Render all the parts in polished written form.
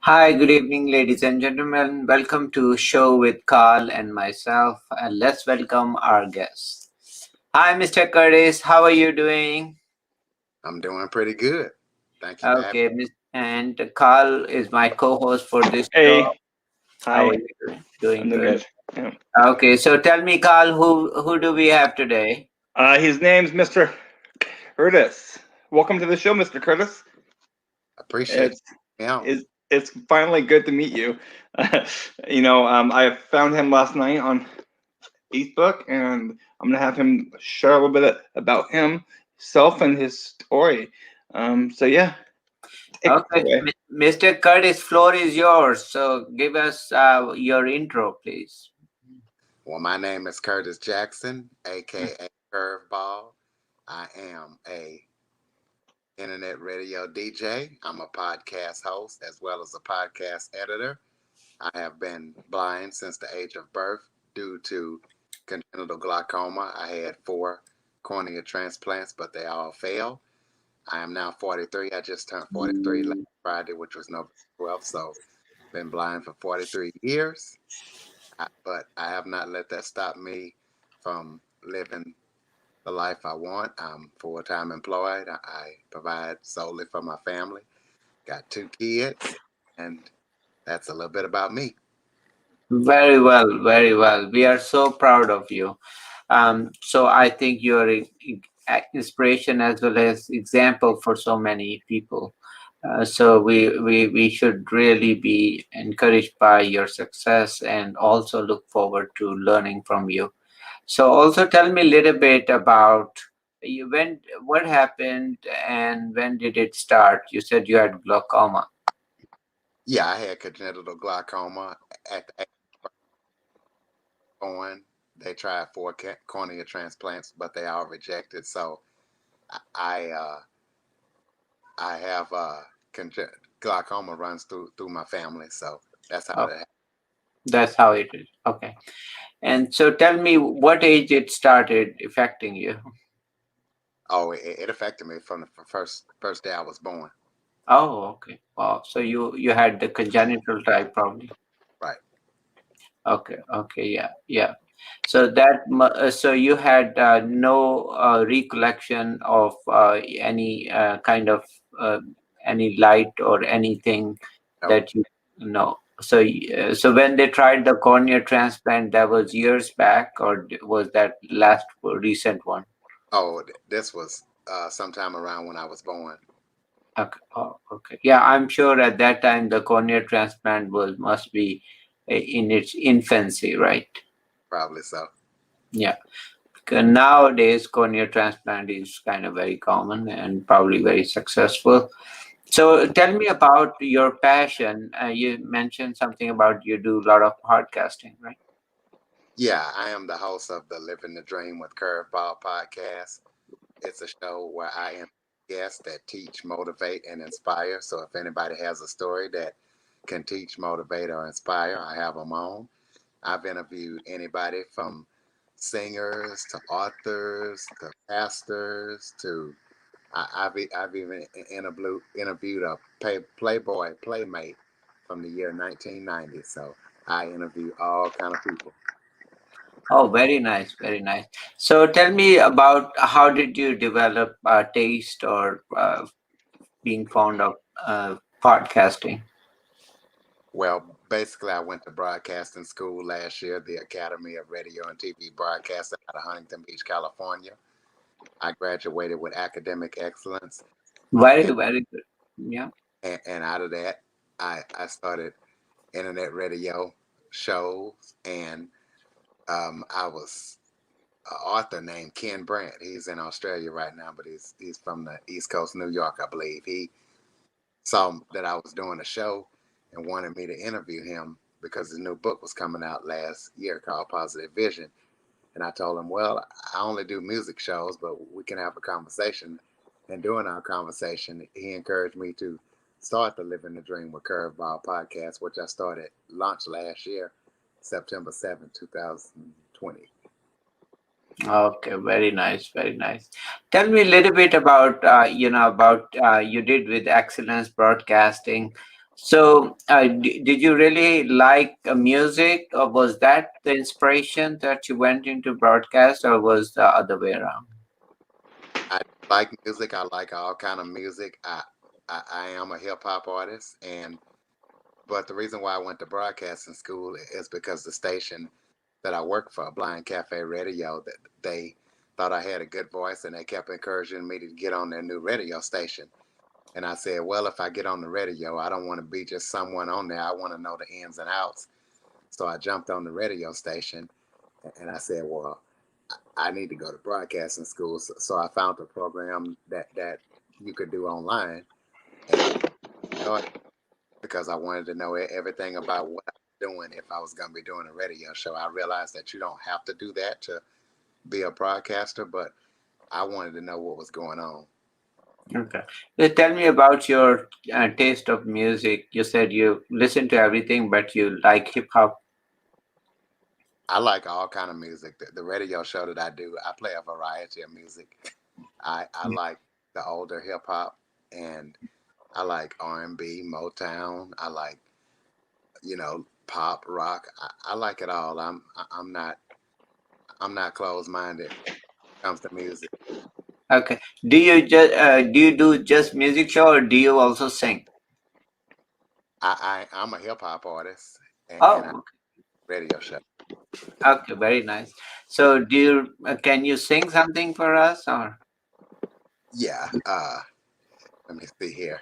Hi, good evening, ladies and gentlemen. Welcome to Show with Carl and myself. And let's welcome our guest. Hi, Mr. Curtis. How are you doing? I'm doing pretty good. Thank you for having Okay, and Carl is my co-host for this show. Hey, How are hi. you doing? Doing I'm doing good. good. Yeah. Okay, so tell me, Carl, who do we have today? His name's Mr. Curtis. Welcome to the show, Mr. Curtis. appreciate It's you. Yeah. it's finally good to meet you. I found him last night on Facebook, and I'm gonna have him share a little bit about himself and his story. So yeah, take it Okay, away. Mr. Curtis, floor is yours. So give us your intro, please. Well, my name is Curtis Jackson, aka Curveball. I am a internet radio DJ. I'm a podcast host as well as a podcast editor. I have been blind since the age of birth due to congenital glaucoma. I had 4 cornea transplants, but they all failed. I am now 43. I just turned 43 last Friday, which was November 12th. So, been blind for 43 years. But I have not let that stop me from living the life I want. I'm full time employed. I provide solely for my family. Got 2 kids, and that's a little bit about me. Very well, very well. We are so proud of you. So I think you're inspiration as well as example for so many people. So we should really be encouraged by your success and also look forward to learning from you. So also tell me a little bit about what happened and when did it start? You said you had glaucoma. Yeah, I had congenital glaucoma at the age of born. They tried 4 cornea transplants, but they all rejected. So I I have glaucoma runs through my family. So that's how Oh, that happened. that's how it is. Okay. And so tell me what age it started affecting you. Oh, it affected me from the first day I was born. Oh, okay. Wow. So you had the congenital type probably. Right. Okay. Okay. Yeah. Yeah. So so you had no recollection of any kind of uh, any light or anything No. that you know. So so when they tried the cornea transplant, that was years back, or was that last recent one? Oh, this was sometime around when I was born. Okay. Oh, okay. Yeah, I'm sure at that time the cornea transplant was must be in its infancy, right? Probably so. Yeah. Nowadays, cornea transplant is kind of very common and probably very successful. So, tell me about your passion. You mentioned something about you do a lot of podcasting, right? Yeah, I am the host of the Living the Dream with Curveball podcast. It's a show where I am guests that teach, motivate, and inspire. So if anybody has a story that can teach, motivate, or inspire, I have them on. I've interviewed anybody from singers to authors to pastors to I've even interviewed a Playboy playmate from the year 1990. So I interview all kind of people. Oh, very nice, very nice. So, tell me about how did you develop a taste or being fond of podcasting? Well, basically, I went to broadcasting school last year, the Academy of Radio and TV Broadcasting out of Huntington Beach, California. I graduated with academic excellence, Very, and, very good. Yeah. and out of that, I started internet radio shows, and I was an author named Ken Brandt. He's in Australia right now, but he's from the East Coast, New York, I believe. He saw that I was doing a show and wanted me to interview him because his new book was coming out last year called Positive Vision. And I told him, well, I only do music shows, but we can have a conversation. And during our conversation, he encouraged me to start the Living the Dream with Curveball podcast, which I started, launched last year, September 7th, 2020. Okay, very nice, very nice. Tell me a little bit about about you did with Excellence Broadcasting. So, did you really like music, or was that the inspiration that you went into broadcast, or was the other way around? I like music. I like all kind of music. I am a hip hop artist, and but the reason why I went to broadcasting school is because the station that I work for, Blind Cafe Radio, that they thought I had a good voice, and they kept encouraging me to get on their new radio station. And I said, well, if I get on the radio, I don't want to be just someone on there. I want to know the ins and outs. So I jumped on the radio station, and I said, well, I need to go to broadcasting school. So I found a program that you could do online, and started because I wanted to know everything about what I was doing if I was going to be doing a radio show. I realized that you don't have to do that to be a broadcaster, but I wanted to know what was going on. Okay. Tell me about your taste of music. You said you listen to everything, but you like hip hop. I like all kind of music. The radio show that I do, I play a variety of music. I like the older hip hop, and I like R&B, Motown. I like pop, rock. I like it all. I'm not closed minded when it comes to music. Okay. Do you do just music show, or do you also sing? I'm a hip hop artist, and I Oh, radio show. okay, very nice. So, can you sing something for us, or? Yeah. Let me see here.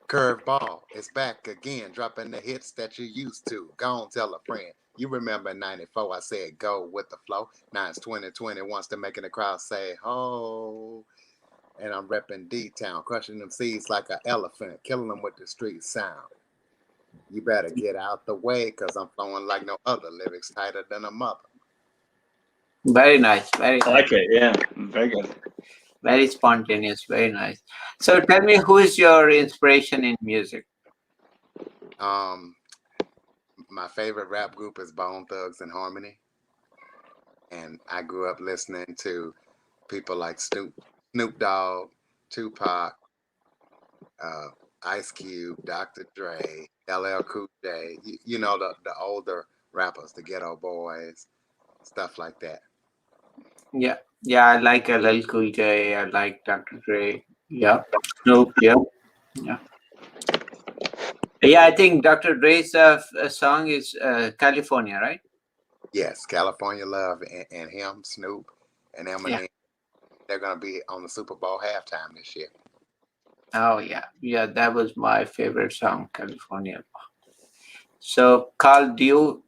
Curveball is back again, dropping the hits that you used to. Go on, tell a friend. You remember in '94, I said go with the flow. Now it's 2020, wants to make the crowd say, ho. And I'm repping D-Town, crushing them seeds like an elephant, killing them with the street sound. You better get out the way, because I'm flowing like no other. Lyrics tighter than a mother. Very nice, very I nice, like it. Yeah, very good. very spontaneous, very nice. So, tell me, who is your inspiration in music? Um, my favorite rap group is Bone Thugs and Harmony. And I grew up listening to people like Snoop Dogg, Tupac, uh, Ice Cube, Dr. Dre, LL Cool J. You know the older rappers, the Ghetto Boys, stuff like that. Yeah, yeah, I like LL Cool J. I like Dr. Dre. Yeah, Snoop. Yeah, yeah, yeah. I think Dr. Dre's song is California, right? Yes, California Love and him, Snoop, and Yeah. Eminem. They're gonna be on the Super Bowl halftime this year. Oh, yeah, yeah. That was my favorite song, California. So, Carl, do you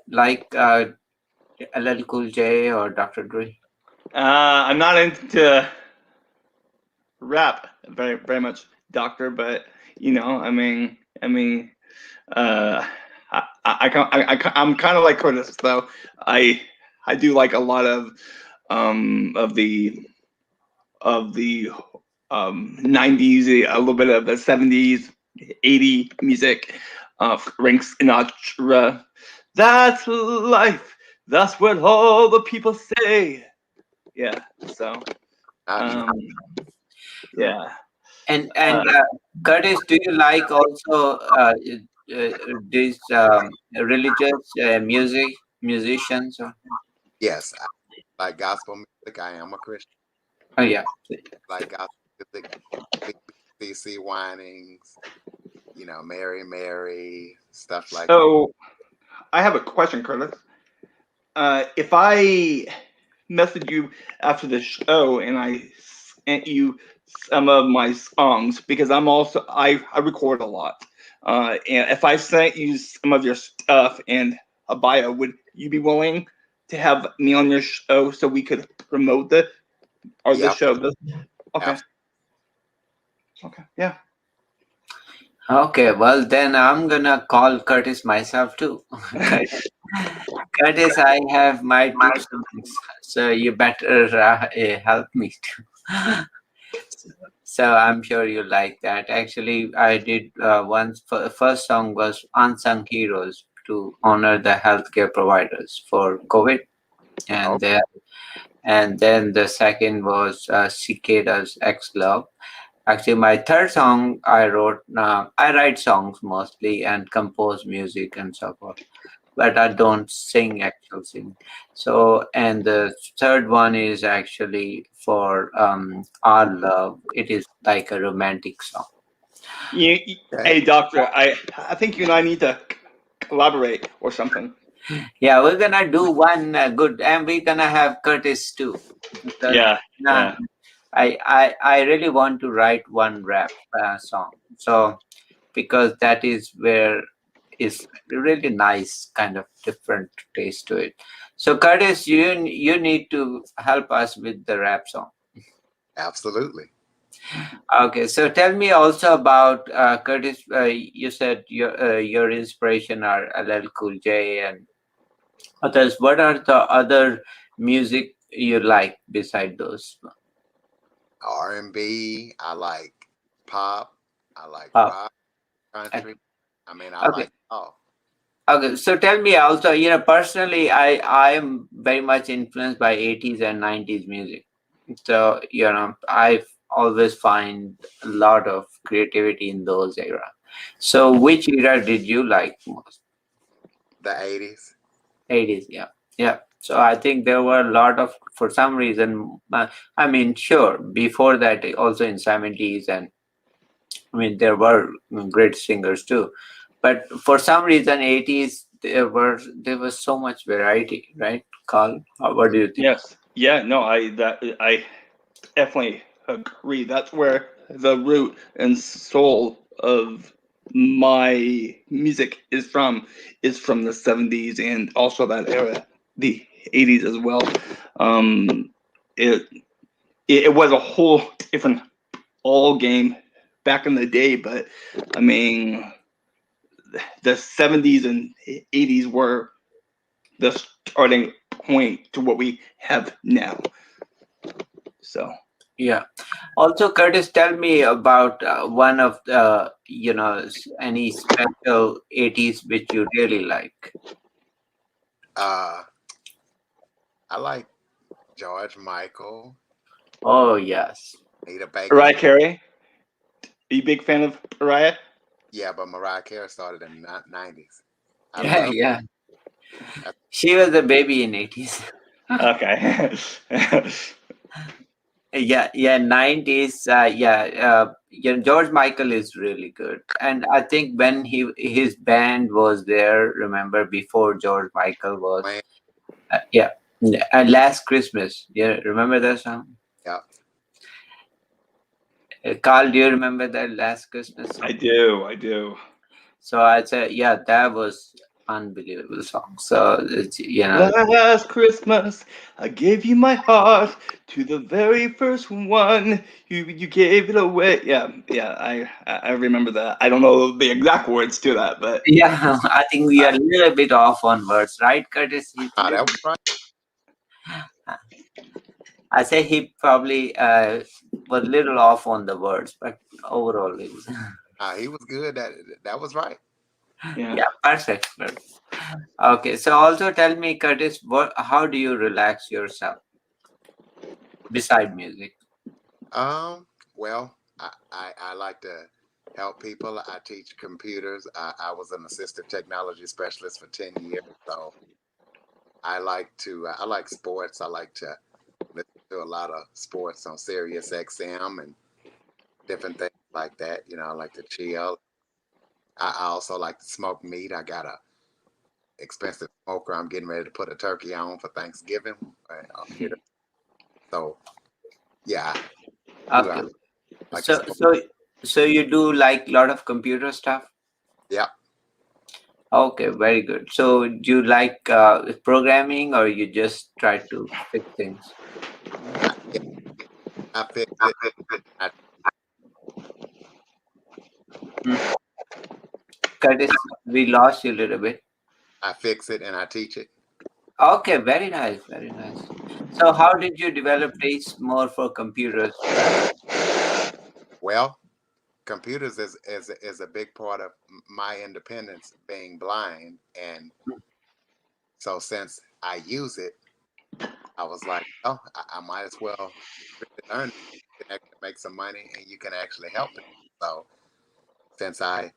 like LL Cool J or Dr. Dre? I'm not into rap very much, doctor, but uh, I'm kind of like Curtis though. I I do like a lot of the 90s, a little bit of the 70s, 80 music, Frank Sinatra. That's life. That's what all the people say. Yeah. So, Not um, yeah. And Curtis, do you like also these religious musicians? Or? yes, I like gospel music. I am a Christian. Oh, yeah. Like gospel music, CC Winings, Mary Mary, stuff like that. So I have a question, Curtis. If I message you after the show and I sent you some of my songs, because I record a lot. And if I sent you some of your stuff and a bio, would you be willing to have me on your show so we could promote the Yep, show? Okay. absolutely. Okay. Yeah. Okay, well then I'm gonna call Curtis myself too. Curtis, I have my two sons, so you better help me too. So I'm sure you like that. Actually, I did once. First song was "Unsung Heroes" to honor the healthcare providers for COVID, Oh, and then the second was "Cicadas X Love." Actually, my third song I wrote. I write songs mostly and compose music and so forth, but I don't sing, actual sing. So, and the third one is actually for our love. It is like a romantic song. Okay. Hey, doctor, I think you and I need to collaborate or something. Yeah, we're gonna do one good, and we're gonna have Curtis too. Because, Yeah, uh, yeah. I really want to write one rap song. So because that is where is really nice kind of different taste to it. So Curtis, you need to help us with the rap song. Absolutely. Okay, so tell me also about Curtis. You said your inspiration are LL Cool J and others. What are the other music you like beside those? R&B. I like pop. I like Uh, rock, country. I mean, I okay. like all. Okay, so tell me also, personally, I am very much influenced by 80s and 90s music. So, I always find a lot of creativity in those era. So, which era did you like most? The 80s. 80s, yeah. Yeah. So, I think there were a lot of, for some reason, I mean, sure, before that, also in 70s, and I mean, there were great singers too, but for some reason, 80s there was so much variety, right, Carl? What do you think? Yes. Yeah, no, I definitely agree. That's where the root and soul of my music is from the 70s and also that era, the 80s as well. Um, it it was a whole different all game back in the day, but I mean the 70s and 80s were the starting point to what we have now. So Yeah. Also, Curtis, tell me about one of the any special 80s which you really like. Uh, I like George Michael, Oh yes. Anita Baker. Mariah Carey, are you a big fan of Mariah? Yeah, but Mariah Carey started in the 90s. I Yeah, love yeah. that. She was a baby in 80s. Okay. Yeah, yeah, 90s. Yeah, George Michael is really good, and I think when his band was there, remember before George Michael was, Man, yeah, Last Christmas. Yeah, remember that song? yeah. Carl, do you remember that Last Christmas I song? do. I do. So I'd say, yeah, that was unbelievable song. So Last Christmas, I gave you my heart to the very first one. You gave it away. Yeah, yeah. I remember that. I don't know the exact words to that, but yeah, I think we are a little bit off on words, right, Curtis? He's Ah, that was right. I say he probably was little off on the words, but overall it was Ah, he was good. That was right. yeah. yeah, perfect. Okay, so also tell me, Curtis, how do you relax yourself beside music? Well, I like to help people. I teach computers. I was an assistive technology specialist for 10 years. So I like sports. I like to listen to a lot of sports on Sirius XM and different things like that. I like to chill. I also like to smoke meat. I got a expensive smoker. I'm getting ready to put a turkey on for Thanksgiving here. So yeah, I Okay, like to so smoke. so so you do like a lot of computer stuff? Yeah, Okay, very good. So do you like programming, or you just try to fix things? yeah, I fix it. I, Hmm. Curtis, we lost you a little bit. I fix it and I teach it. Okay, very nice, very nice. So, how did you develop taste more for computers? Well, computers is a big part of my independence, being blind, and so since I use it, I was like, oh, I might as well really learn it. actually make some money and you can actually help people. So since I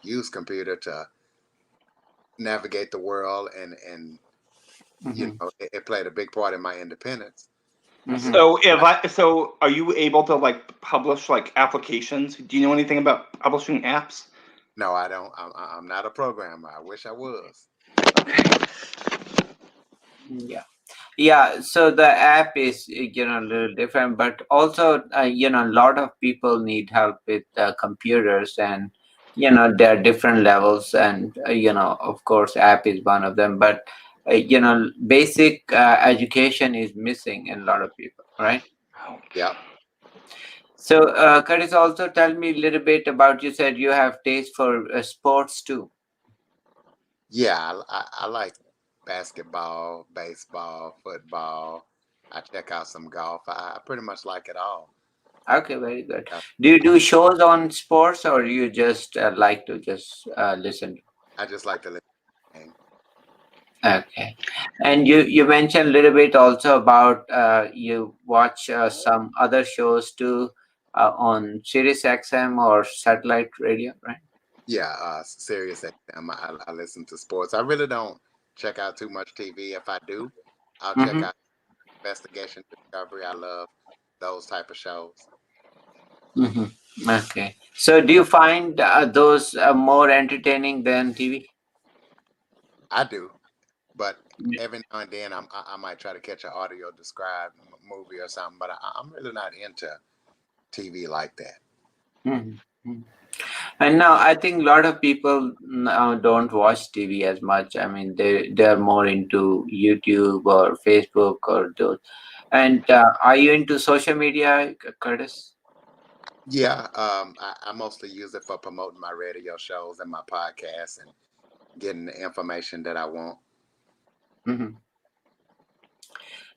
use computer to navigate the world and Hmm. it played a big part in my independence. You Hmm. know, So are you able to like publish like applications? Do you know anything about publishing apps? no, I don't. I'm not a programmer. I wish I was. Okay. Yeah. Yeah, so the app is a little different, but also a lot of people need help with computers, and there are different levels, and of course app is one of them, but basic education is missing in a lot of people, right? Oh. Yep. So Curtis, also tell me a little bit about, you said you have taste for sports too. Yeah, I like basketball, baseball, football. I check out some golf. I pretty much like it all. Okay, very good. Uh, Do you do shows on sports, or you just like to just listen? I just like to listen. Okay. And you mentioned a little bit also about you watch some other shows too on Sirius XM or satellite radio, right? Yeah, Sirius XM. I listen to sports. I really don't check out too much TV. If I do, I'll check Mm-hmm. out Investigation Discovery. I love those type of shows. Mm-hmm. Okay. So do you find those more entertaining than TV? I do, but every now and then I might try to catch an audio described movie or something. But I'm really not into TV like that. Mm-hmm. And now I think a lot of people now don't watch TV as much. I mean, they're more into YouTube or Facebook or those. And are you into social media, Curtis? Yeah, I mostly use it for promoting my radio shows and my podcasts and getting the information that I want. Hmm.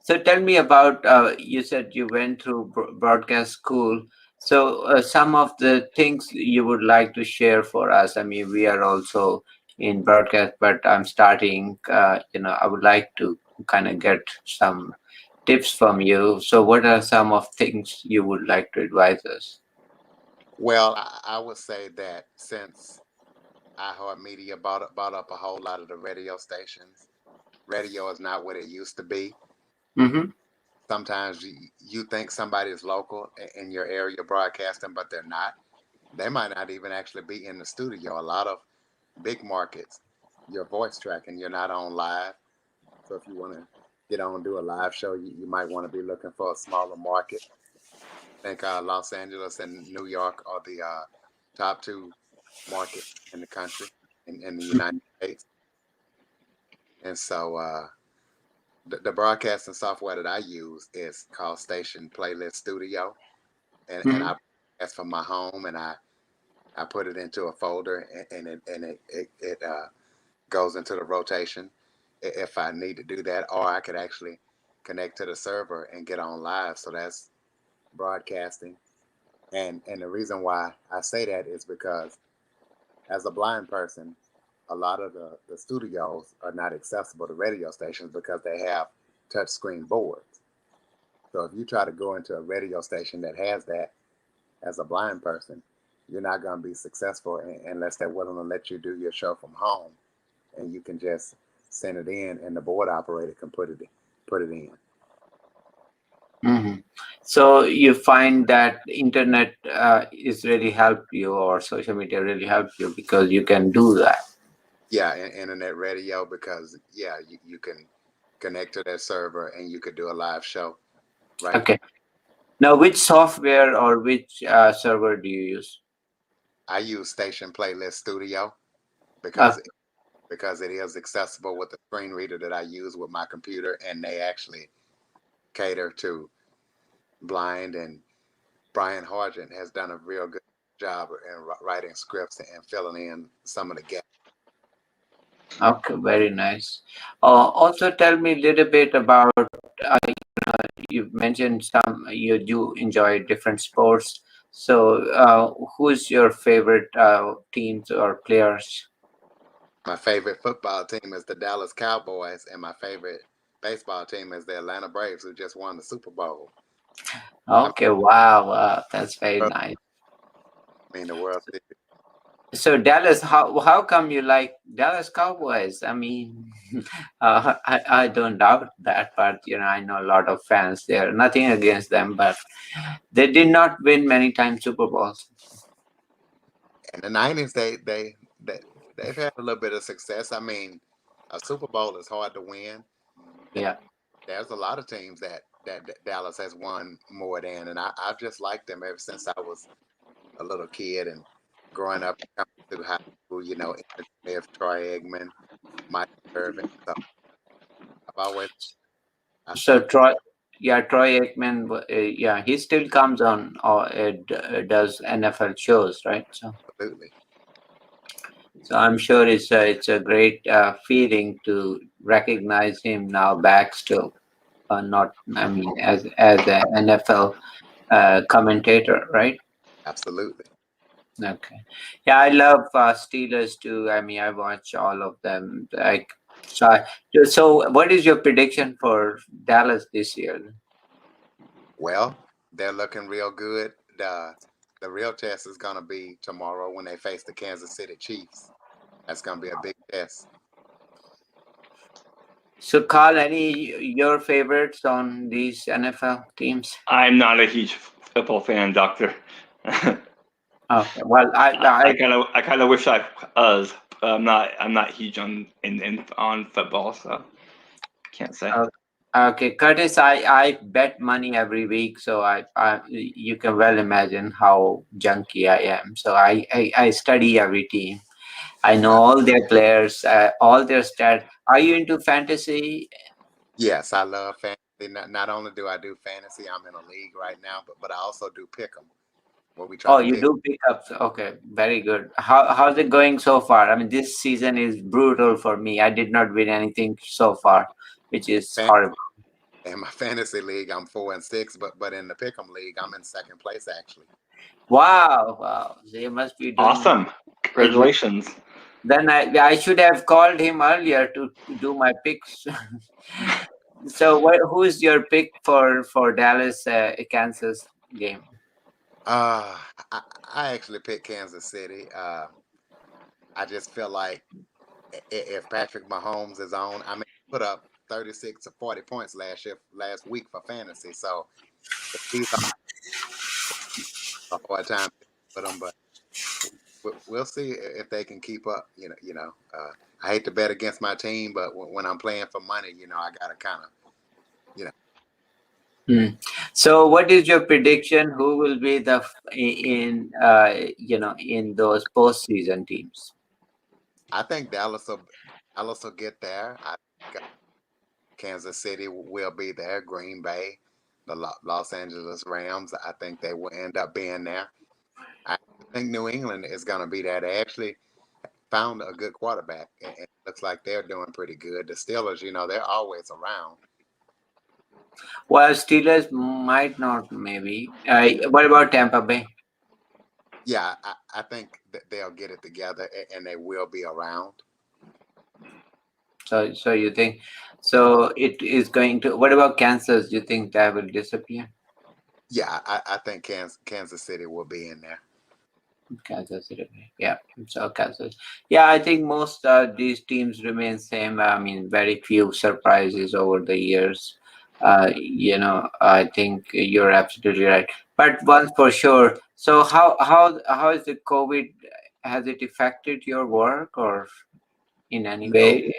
So tell me about, you said you went through broadcast school. So some of the things you would like to share for us. I mean, we are also in broadcast, but I'm starting, I would like to kind of get some tips from you. So what are some of things you would like to advise us? Well, I would say that since iHeartMedia bought up a whole lot of the radio stations, radio is not what it used to be. Mm-hmm. Sometimes you think somebody is local in your area broadcasting, but they're not. They might not even actually be in the studio. A lot of big markets, your voice tracking, you're not on live. So if you want to get on do a live show, you might want to be looking for a smaller market. I think Los Angeles and New York are the top two markets in the country in the United States. And so the broadcasting software that I use is called Station Playlist Studio, and Mm-hmm. I that's from my home, and I put it into a folder, and it goes into the rotation if I need to do that, or I could actually connect to the server and get on live. So that's broadcasting, and the reason why I say that is because as a blind person, a lot of the studios are not accessible to radio stations because they have touchscreen boards. So if you try to go into a radio station that has that as a blind person, you're not going to be successful unless they're willing to let you do your show from home, and you can just send it in, and the board operator can put it in. Mm-hmm. So you find that internet is really helped you, or social media really helped you because you can do that. Yeah, internet radio because yeah, you can connect to that server and you could do a live show right there. Okay. Now, which software or which server do you use? I use Station Playlist Studio Uh, because it is accessible with the screen reader that I use with my computer, and they actually cater to blind. And Brian Hargent has done a real good job in writing scripts and filling in some of the gaps. okay, very nice. Also, tell me a little bit about, you mentioned some you do enjoy different sports. So, who's your favorite teams or players? My favorite football team is the Dallas Cowboys, and my favorite baseball team is the Atlanta Braves, who just won the Super Bowl. I Okay, wow, wow, that's very mean, nice. the World Series. So Dallas, how come you like Dallas Cowboys? I mean, I don't doubt that, but I know a lot of fans there. Nothing against them, but they did not win many times Super Bowls. In the '90s, they they've had a little bit of success. I mean, a Super Bowl is hard to win. Yeah. There's a lot of teams that Dallas has won more than, and I've just liked them ever since I was a little kid and growing up coming through high school. Emmitt Smith, Troy Aikman, Mike Irvin. So I've always I So still Troy Aikman, yeah, he still comes on or does NFL shows, right? absolutely So I'm sure it's a great feeling to recognize him now back still. Not, I mean, as an NFL commentator, right? absolutely. Okay. Yeah, I love Steelers too. I mean, I watch all of them. So what is your prediction for Dallas this year? Well, they're looking real good. The real test is gonna be tomorrow when they face the Kansas City Chiefs. That's gonna be a big test. So, Carl, any your favorites on these NFL teams? I'm not a huge football fan, Doctor. Okay. Well, I kind of wish I was. I'm not huge on football, so can't say. uh, okay, Curtis. I bet money every week, so you can well imagine how junky I am. So I study every team. I know all their players, all their stats. Are you into fantasy? Yes, I love fantasy. Not only do I do fantasy, I'm in a league right now, but I also do pick 'em, where we try Oh, to you pick. do pickups. Okay, very good. How's it going so far? I mean, this season is brutal for me. I did not win anything so far, which is Fan- horrible. In my fantasy league, I'm 4-6, but in the pick 'em league, I'm in second place actually. Wow, wow. They must be doing. Awesome! Congratulations. Then I should have called him earlier to do my picks. So, who's your pick for Dallas Kansas game? Uh, I actually picked Kansas City. I just feel like if Patrick Mahomes is on, I mean, he put up 36 to 40 points last week for fantasy. So if he's on, a hard time with him, but we'll see if they can keep up. I hate to bet against my team, but when I'm playing for money, I gotta kind of, you know, Hmm. So, what is your prediction? Who will be in those postseason teams? I think Dallas will get there. I think Kansas City will be there. Green Bay, the Los Angeles Rams. I think they will end up being there. I think New England is going to be there. They actually found a good quarterback, and it looks like they're doing pretty good. The Steelers, they're always around. Well, Steelers might not, maybe. What about Tampa Bay? Yeah, I think that they'll get it together, and they will be around. So you think? So it is going to. What about Kansas? You think that will disappear? Yeah, I think Kansas City will be in there. Kansas City. Yeah. So Kansas. Yeah, I think most these teams remain same. I mean, very few surprises over the years. I think you're absolutely right. But one for sure. So how is the COVID? Has it affected your work or in any No, way?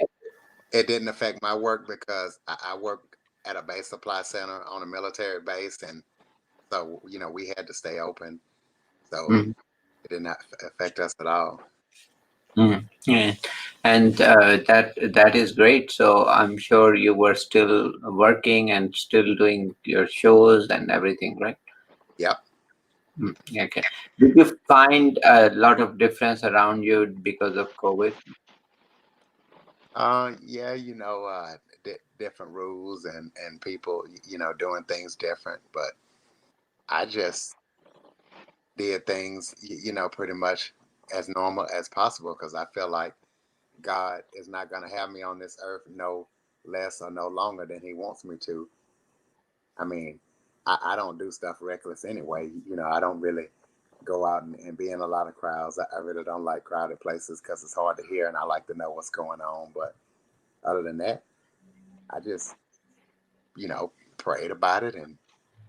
it didn't affect my work because I work at a base supply center on a military base, and so we had to stay open. So Mm-hmm. it did not affect us at all. Yeah. And that is great. So I'm sure you were still working and still doing your shows and everything, right? Yep. Okay. Did you find a lot of difference around you because of COVID? Yeah, different rules and people, doing things different. But I just did things, pretty much as normal as possible because I feel like God is not going to have me on this earth no less or no longer than He wants me to. I mean, I don't do stuff reckless anyway. I don't really go out and be in a lot of crowds. I really don't like crowded places because it's hard to hear, and I like to know what's going on. But other than that, I just prayed about it and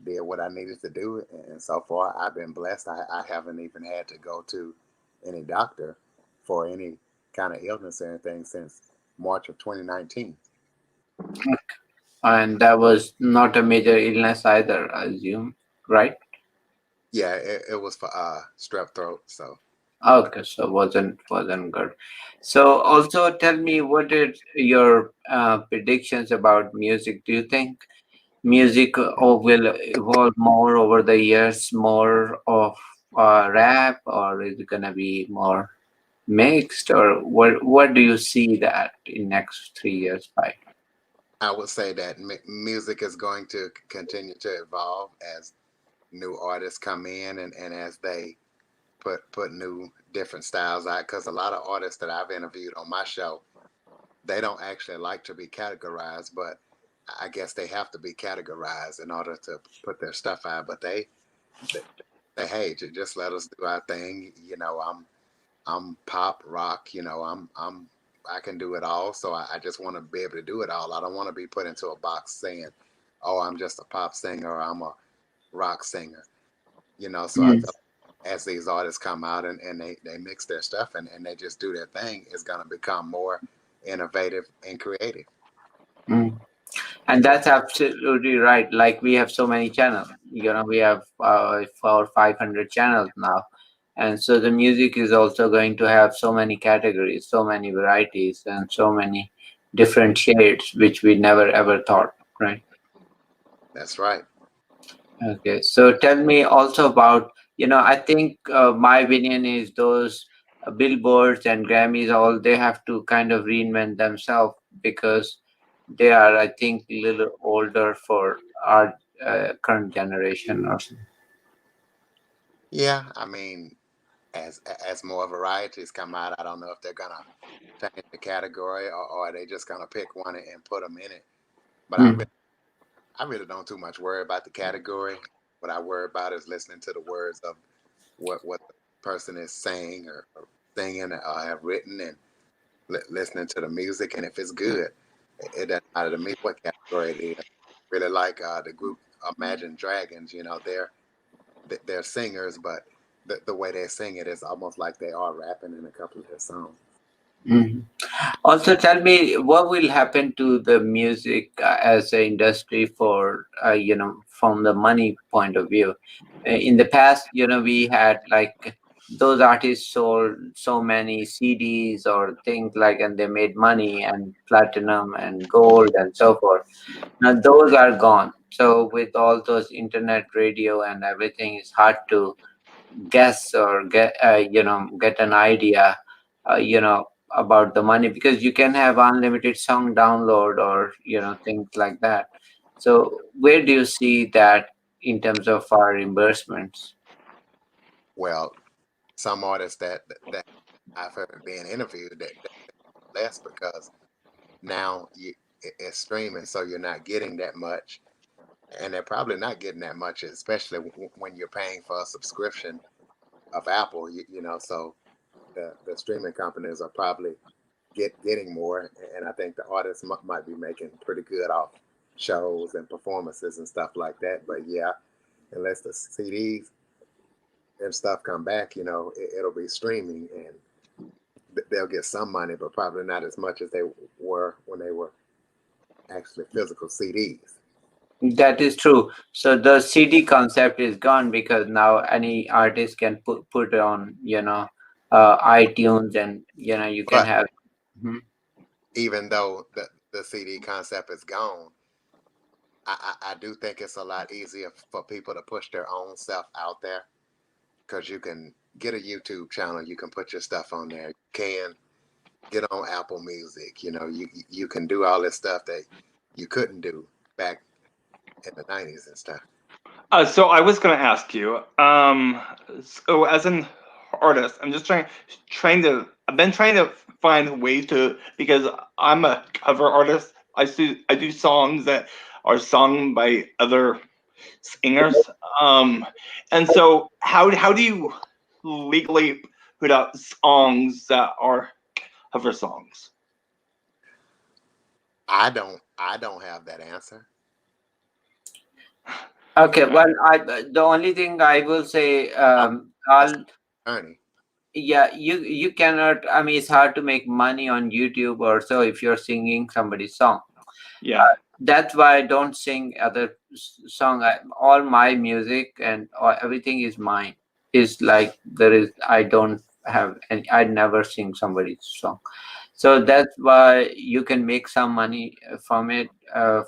did what I needed to do. And so far, I've been blessed. I haven't even had to go to any doctor for any kind of illness or anything since March of 2019. And that was not a major illness either, I assume, right? Yeah, it was for strep throat. So Okay, so wasn't good. So also tell me, what are your predictions about music? Do you think music will evolve more over the years, more of rap, or is it gonna be more mixed, or what do you see that in next 3 years, 5? I would say that music is going to continue to evolve as new artists come in and as they put new different styles out. Because a lot of artists that I've interviewed on my show, they don't actually like to be categorized, but I guess they have to be categorized in order to put their stuff out. But they say, hey, just let us do our thing. I'm pop rock. I can do it all. So I just want to be able to do it all. I don't want to be put into a box saying, oh, I'm just a pop singer or I'm a rock singer. So I Mm, feel as these artists come out and they mix their stuff and they just do their thing, it's going to become more innovative and creative. mm. And that's absolutely right. Like we have so many channels, we have 400-500 channels now. And so the music is also going to have so many categories, so many varieties, and so many different shades, which we never ever thought, right? That's right. Okay, so tell me also about, I think my opinion is those billboards and Grammys, all they have to kind of reinvent themselves because they are, I think, a little older for our current generation or something. Yeah, I mean, as more varieties come out, I don't know if they're gonna change the category or are they just gonna pick one and put them in it. But Mm, I really don't too much worry about the category. What I worry about is listening to the words of what the person is saying or singing or have written and listening to the music. And if it's good, it doesn't matter to me what category it is. Really like the group Imagine Dragons. They're singers, but the way they sing it is almost like they are rapping in a couple of their songs. mm. Also, tell me what will happen to the music as an industry for, from the money point of view. In the past, we had like those artists sold so many CDs or things like, and they made money and platinum and gold and so forth. Now those are gone. So with all those internet radio and everything, it's hard to guess or get an idea about the money, because you can have unlimited song download or things like that. So where do you see that in terms of our reimbursements? Well, some artists that I've heard being interviewed that less because now it's streaming, so you're not getting that much, and they're probably not getting that much, especially when you're paying for a subscription of Apple. So the streaming companies are probably getting more, and I think the artists might be making pretty good off shows and performances and stuff like that. But yeah, unless the CDs and stuff come back, it'll be streaming and they'll get some money, but probably not as much as they were when they were actually physical CDs. That is true. So the CD concept is gone because now any artist can put on iTunes, and you can But have. Mhm. even though the CD concept is gone, I do think it's a lot easier for people to push their own stuff out there because you can get a YouTube channel, you can put your stuff on there, you can get on Apple Music, you can do all this stuff that you couldn't do back in the 90s and stuff. So I was going to ask you, so as an artist, I'm just I've been trying to find a way to, because I'm a cover artist. I do songs that are sung by other singers. And so how do you legally put out songs that are cover songs? I don't have that answer. Okay, well, the only thing I will say, I'm that's I'll attorney. yeah, you cannot. I mean, it's hard to make money on YouTube or so if you're singing somebody's song. Yeah. That's why I don't sing other song. All my music and everything is mine. Is like there is. I don't have any. I never sing somebody's song. So that's why you can make some money from it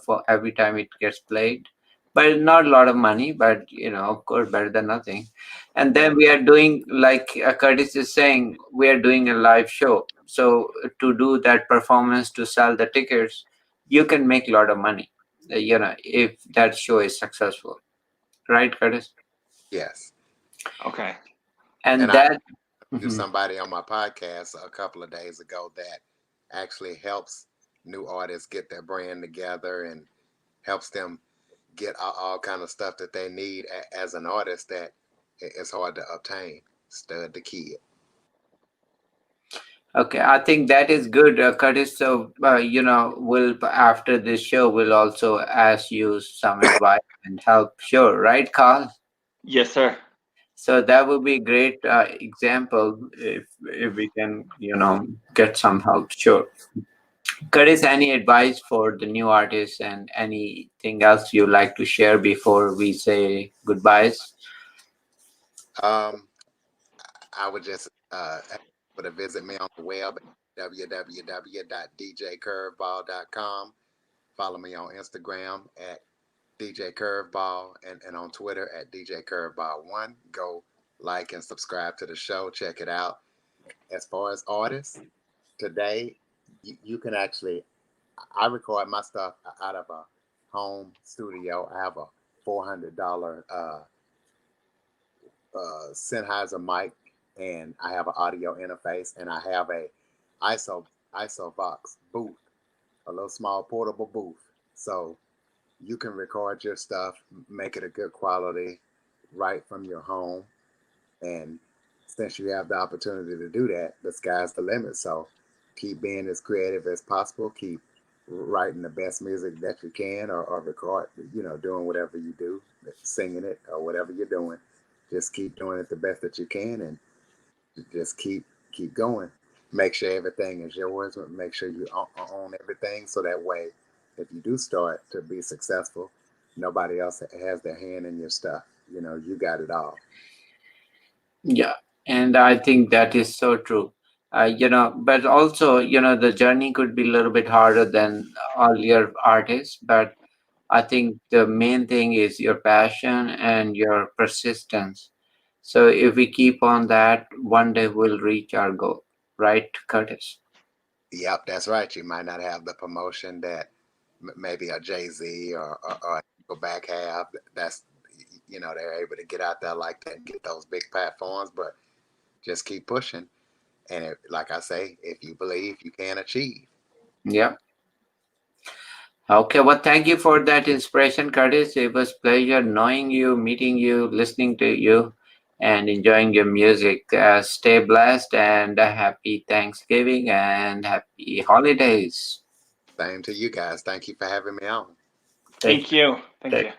for every time it gets played, but not a lot of money. But of course, better than nothing. And then we are doing, like Curtis is saying, we are doing a live show. So to do that performance, to sell the tickets, you can make a lot of money. If that show is successful, right, Curtis? Yes. Okay. And And I that. do Mhm. somebody on my podcast a couple of days ago that actually helps new artists get their brand together and helps them get all kind of stuff that they need as an artist that it's hard to obtain. Stud the Kid. Okay, I think that is good, Curtis. So, we'll after this show, we'll also ask you some advice and help. Sure, right, Carl? Yes, sir. So that would be a great example if we can, get some help. Sure. Curtis, any advice for the new artists and anything else you like to share before we say goodbyes? Um, I would just ask people to visit me on the web at www.djcurveball.com. Follow me on Instagram at DJ Curveball and on Twitter at DJ Curveball1. Go like and subscribe to the show. Check it out. As far as artists, today you can actually, I record my stuff out of a home studio. I have a $400 Sennheiser mic, and I have an audio interface, and I have a ISO box booth, a little small portable booth. So you can record your stuff, make it a good quality, right from your home. And since you have the opportunity to do that, the sky's the limit. So keep being as creative as possible. Keep writing the best music that you can, or record, doing whatever you do, singing it or whatever you're doing. Just keep doing it the best that you can, and just keep going. Make sure everything is yours. Make sure you own everything, so that way, if you do start to be successful, nobody else has their hand in your stuff. You got it all. Yeah, and I think that is so true. But also, the journey could be a little bit harder than earlier artists, but I think the main thing is your passion and your persistence. So if we keep on that, one day we'll reach our goal, right, Curtis? Yep, that's right. You might not have the promotion that maybe a Jay-Z or Nickelback have. That's they're able to get out there like that and get those big platforms, but just keep pushing. And like I say, if you believe, you can achieve. Yeah. Okay, well, thank you for that inspiration, Curtis. It was pleasure knowing you, meeting you, listening to you, and enjoying your music. Stay blessed and happy Thanksgiving and happy holidays. Same to you guys. Thank you for having me on. Take, Thank you. Thank take you.